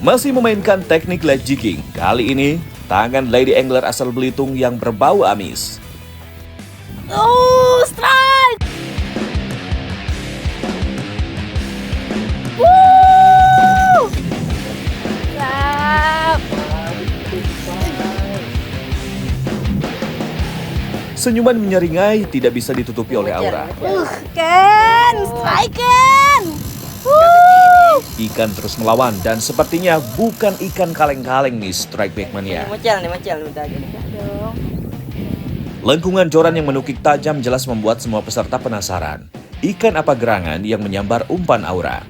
Masih memainkan teknik leg jigging, kali ini tangan lady angler asal Belitung yang berbau amis. Oh, strike! Woo! Rap! Senyuman menyeringai tidak bisa ditutupi oleh Aura. Ken! Strike, Ken! Ikan terus melawan dan sepertinya bukan ikan kaleng-kaleng nih strike back mania. Macel udah aja nih. Lengkungan joran yang menukik tajam jelas membuat semua peserta penasaran. Ikan apa gerangan yang menyambar umpan Aura?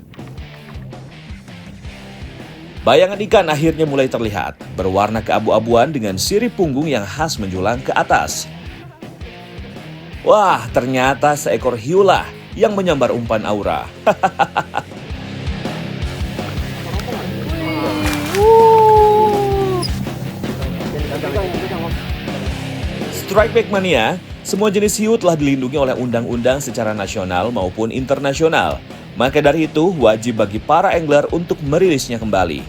Bayangan ikan akhirnya mulai terlihat, berwarna keabu-abuan dengan sirip punggung yang khas menjulang ke atas. Wah, ternyata seekor hiu lah yang menyambar umpan Aura. Strike back mania, semua jenis hiu telah dilindungi oleh undang-undang secara nasional maupun internasional. Maka dari itu, wajib bagi para angler untuk merilisnya kembali.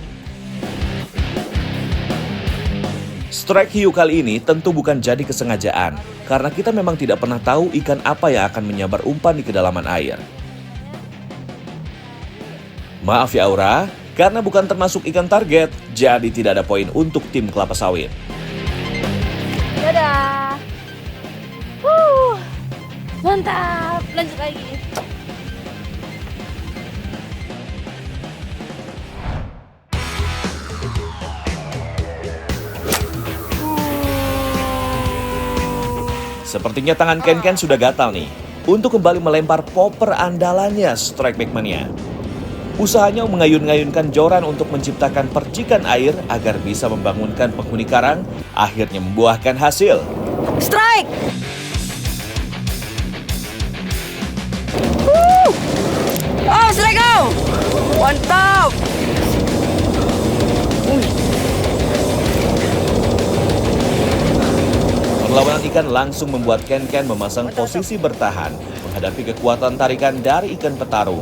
Strike hiu kali ini tentu bukan jadi kesengajaan, karena kita memang tidak pernah tahu ikan apa yang akan menyambar umpan di kedalaman air. Maaf ya Aura, karena bukan termasuk ikan target, jadi tidak ada poin untuk tim kelapa sawit. Dadah! Mantap! Lanjut lagi. Sepertinya tangan Ken sudah gatal nih untuk kembali melempar popper andalannya strike back mania. Usahanya mengayun-ngayunkan joran untuk menciptakan percikan air agar bisa membangunkan penghuni karang, akhirnya membuahkan hasil. Strike! Oh, strike go! Mantap! Perlawanan ikan langsung membuat Ken memasang posisi bertahan menghadapi kekuatan tarikan dari ikan petarung.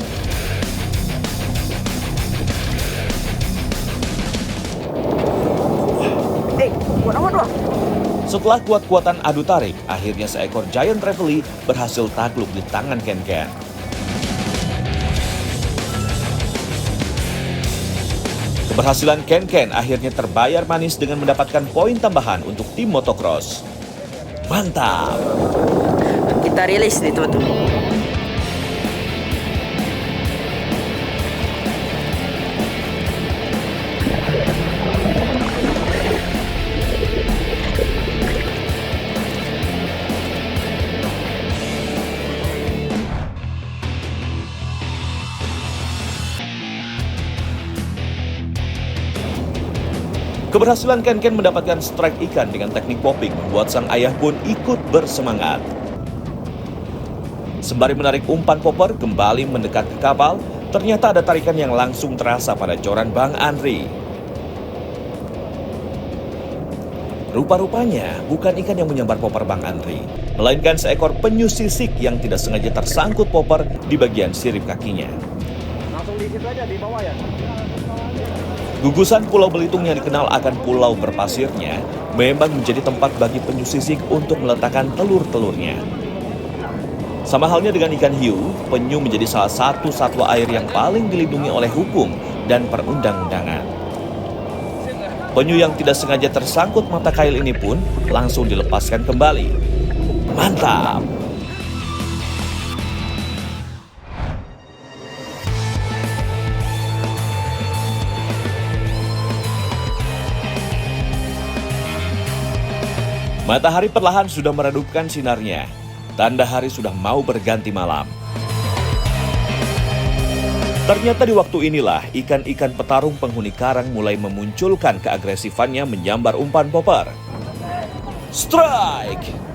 Setelah kuat-kuatan adu tarik, akhirnya seekor giant trevally berhasil takluk di tangan Ken. Keberhasilan Ken akhirnya terbayar manis dengan mendapatkan poin tambahan untuk tim motocross. Mantap! Kita rilis nih teman-teman. Keberhasilan Ken mendapatkan strike ikan dengan teknik popping membuat sang ayah pun ikut bersemangat. Sembari menarik umpan popper kembali mendekat ke kapal, ternyata ada tarikan yang langsung terasa pada joran Bang Andri. Rupa-rupanya bukan ikan yang menyambar popper Bang Andri, melainkan seekor penyu sisik yang tidak sengaja tersangkut popper di bagian sirip kakinya. Langsung di situ aja, di bawah ya. Gugusan Pulau Belitung yang dikenal akan pulau berpasirnya memang menjadi tempat bagi penyu sisik untuk meletakkan telur-telurnya. Sama halnya dengan ikan hiu, penyu menjadi salah satu satwa air yang paling dilindungi oleh hukum dan perundang-undangan. Penyu yang tidak sengaja tersangkut mata kail ini pun langsung dilepaskan kembali. Mantap! Matahari perlahan sudah meredupkan sinarnya. Tanda hari sudah mau berganti malam. Ternyata di waktu inilah ikan-ikan petarung penghuni karang mulai memunculkan keagresifannya menyambar umpan popper. Strike!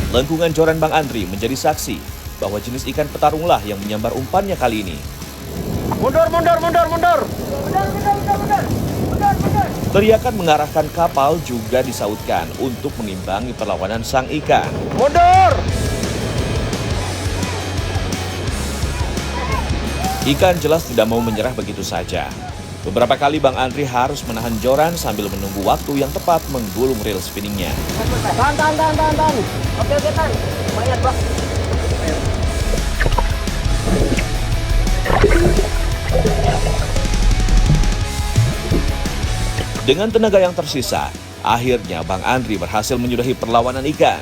Lengkungan joran Bang Andri menjadi saksi bahwa jenis ikan petarunglah yang menyambar umpannya kali ini. Mundur. Mundur. Teriakan mengarahkan kapal juga disautkan untuk mengimbangi perlawanan sang ikan. Mundur! Ikan jelas tidak mau menyerah begitu saja. Beberapa kali Bang Andri harus menahan joran sambil menunggu waktu yang tepat menggulung reel spinningnya. Tahan. Oke, tahan. Lumayan, Bang. Dengan tenaga yang tersisa, akhirnya Bang Andri berhasil menyudahi perlawanan ikan.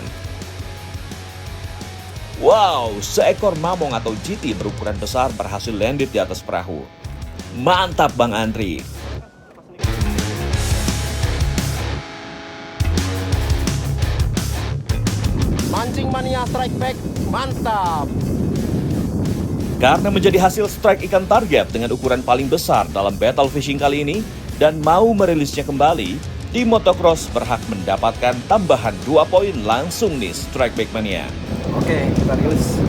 Wow, seekor mamong atau GT berukuran besar berhasil landed di atas perahu. Mantap Bang Andri. Mancing Mania Strike Back, mantap! Karena menjadi hasil strike ikan target dengan ukuran paling besar dalam battle fishing kali ini dan mau merilisnya kembali, tim motocross berhak mendapatkan tambahan 2 poin langsung nih Strike Back Mania. Oke, kita rilis.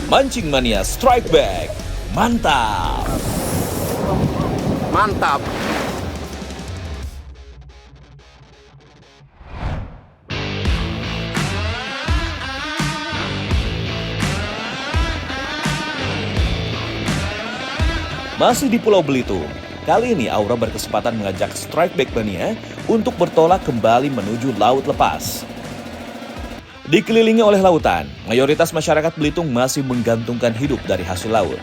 Mancing Mania Strike Back, mantap! Mantap! Masih di Pulau Belitung, kali ini Aura berkesempatan mengajak Strike Back Mania untuk bertolak kembali menuju laut lepas. Dikelilingi oleh lautan, mayoritas masyarakat Belitung masih menggantungkan hidup dari hasil laut.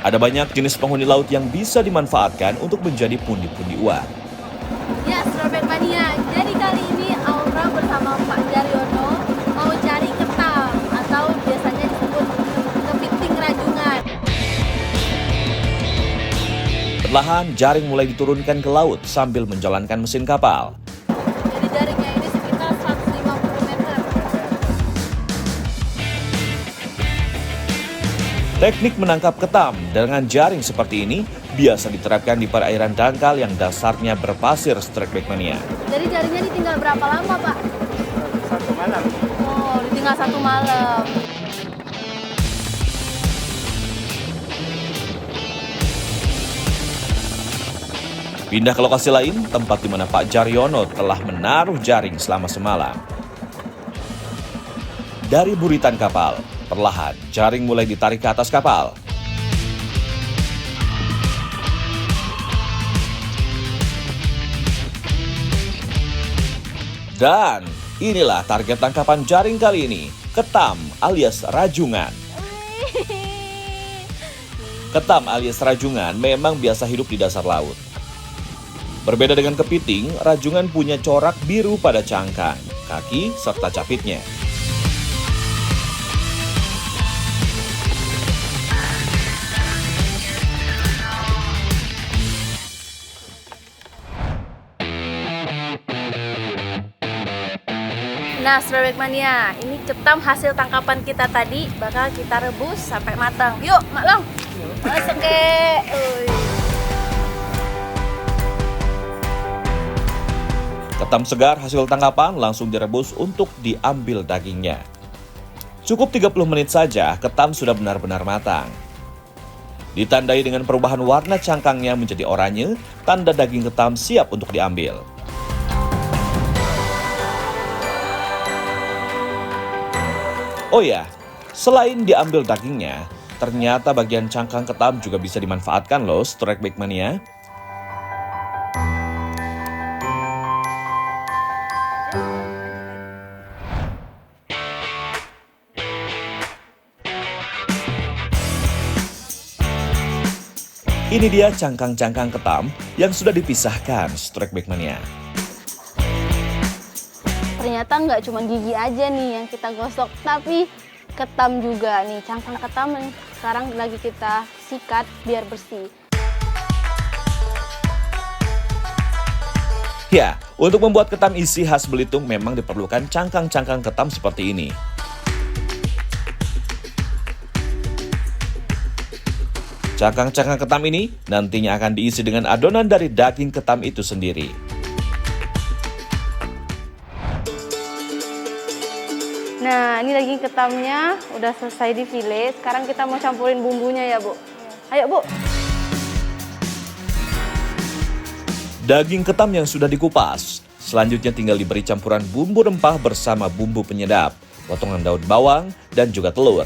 Ada banyak jenis penghuni laut yang bisa dimanfaatkan untuk menjadi pundi-pundi uang. Ya, Strike Back Mania. Jadi kali ini Aura bersama Pak Jaryono mau cari ketam atau biasanya disebut kepiting rajungan. Perlahan, jaring mulai diturunkan ke laut sambil menjalankan mesin kapal. Jadi jaringnya ini sekitar 150 meter. Teknik menangkap ketam dengan jaring seperti ini biasa diterapkan di perairan dangkal yang dasarnya berpasir Strike Back Mania. Jadi jaringnya ditinggal berapa lama, Pak? 1 malam. Oh, ditinggal 1 malam. Pindah ke lokasi lain, tempat di mana Pak Jaryono telah menaruh jaring selama semalam. Dari buritan kapal, perlahan jaring mulai ditarik ke atas kapal. Dan inilah target tangkapan jaring kali ini, ketam alias rajungan. Ketam alias rajungan memang biasa hidup di dasar laut. Berbeda dengan kepiting, rajungan punya corak biru pada cangkang, kaki, serta capitnya. Nah, Strike Back Mania, ini ketam hasil tangkapan kita tadi bakal kita rebus sampai matang. Yuk, Mak Long. Masuk ke. Ketam segar hasil tangkapan langsung direbus untuk diambil dagingnya. Cukup 30 menit saja, ketam sudah benar-benar matang. Ditandai dengan perubahan warna cangkangnya menjadi oranye, tanda daging ketam siap untuk diambil. Oh ya, selain diambil dagingnya, ternyata bagian cangkang ketam juga bisa dimanfaatkan loh, Strike Back Mania. Ini dia cangkang-cangkang ketam yang sudah dipisahkan, Strike Back Mania. Ternyata nggak cuma gigi aja nih yang kita gosok, tapi ketam juga nih, cangkang ketam yang sekarang lagi kita sikat biar bersih. Ya, untuk membuat ketam isi khas Belitung memang diperlukan cangkang-cangkang ketam seperti ini. Cangkang-cangkang ketam ini nantinya akan diisi dengan adonan dari daging ketam itu sendiri. Nah, ini daging ketamnya udah selesai di file. Sekarang kita mau campurin bumbunya ya, Bu. Ayo, Bu. Daging ketam yang sudah dikupas, selanjutnya tinggal diberi campuran bumbu rempah bersama bumbu penyedap, potongan daun bawang, dan juga telur.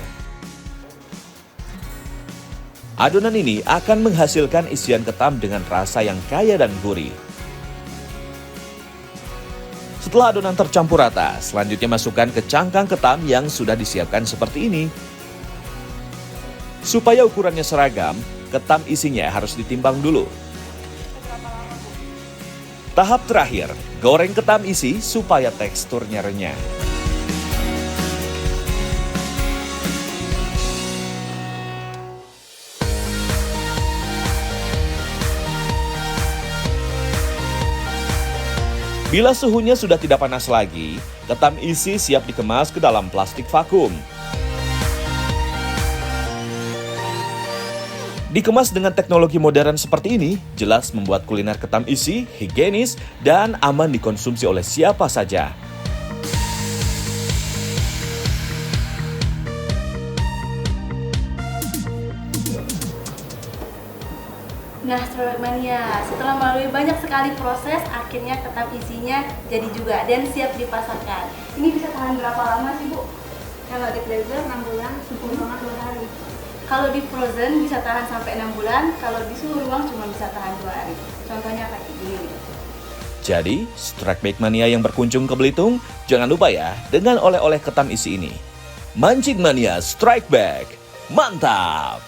Adonan ini akan menghasilkan isian ketam dengan rasa yang kaya dan gurih. Setelah adonan tercampur rata, selanjutnya masukkan ke cangkang ketam yang sudah disiapkan seperti ini. Supaya ukurannya seragam, ketam isinya harus ditimbang dulu. Tahap terakhir, goreng ketam isi supaya teksturnya renyah. Bila suhunya sudah tidak panas lagi, ketam isi siap dikemas ke dalam plastik vakum. Dikemas dengan teknologi modern seperti ini, jelas membuat kuliner ketam isi higienis dan aman dikonsumsi oleh siapa saja. Nah, Strawberry Mania, setelah melalui banyak sekali proses, akhirnya ketam isinya jadi juga dan siap dipasarkan. Ini bisa tahan berapa lama sih, Bu? Kalau di freezer 6 bulan, 10 banget 2 hari. Kalau di frozen bisa tahan sampai 6 bulan, kalau di suhu ruang cuma bisa tahan 2 hari. Contohnya kayak gini. Jadi, Strike Back Mania yang berkunjung ke Belitung, jangan lupa ya dengan oleh-oleh ketam isi ini. Mancing Mania Strike Back, mantap!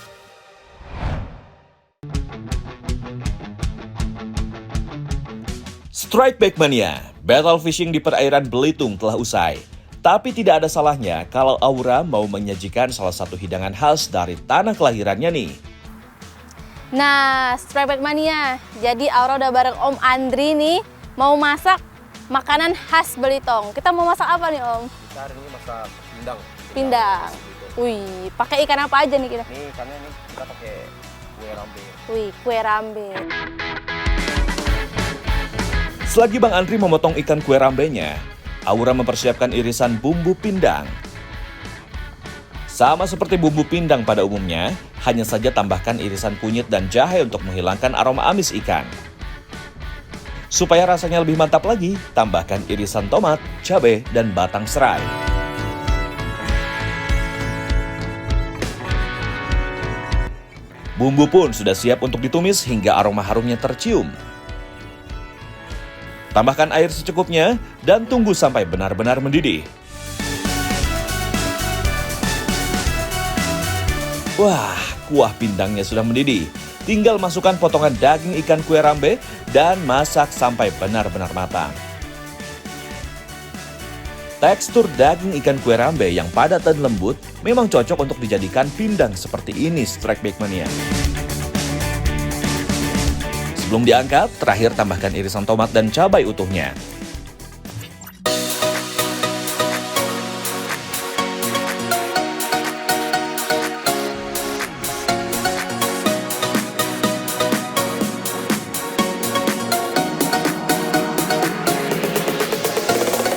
Strike Back Mania, battle fishing di perairan Belitung telah usai. Tapi tidak ada salahnya kalau Aura mau menyajikan salah satu hidangan khas dari tanah kelahirannya nih. Nah, Strike Back Mania, jadi Aura udah bareng Om Andri nih, mau masak makanan khas Belitung. Kita mau masak apa nih, Om? Kita hari ini masak pindang. Pindang. Wih, pakai ikan apa aja nih kita? Ini ikannya nih kita pakai kue rambe. Wih, kue rambe. Selagi Bang Andri memotong ikan kue rambenya, Aura mempersiapkan irisan bumbu pindang. Sama seperti bumbu pindang pada umumnya, hanya saja tambahkan irisan kunyit dan jahe untuk menghilangkan aroma amis ikan. Supaya rasanya lebih mantap lagi, tambahkan irisan tomat, cabai, dan batang serai. Bumbu pun sudah siap untuk ditumis hingga aroma harumnya tercium. Tambahkan air secukupnya dan tunggu sampai benar-benar mendidih. Wah, kuah pindangnya sudah mendidih. Tinggal masukkan potongan daging ikan kue rambe dan masak sampai benar-benar matang. Tekstur daging ikan kue rambe yang padat dan lembut memang cocok untuk dijadikan pindang seperti ini, Strike Back Mania. Sebelum diangkat, terakhir tambahkan irisan tomat dan cabai utuhnya.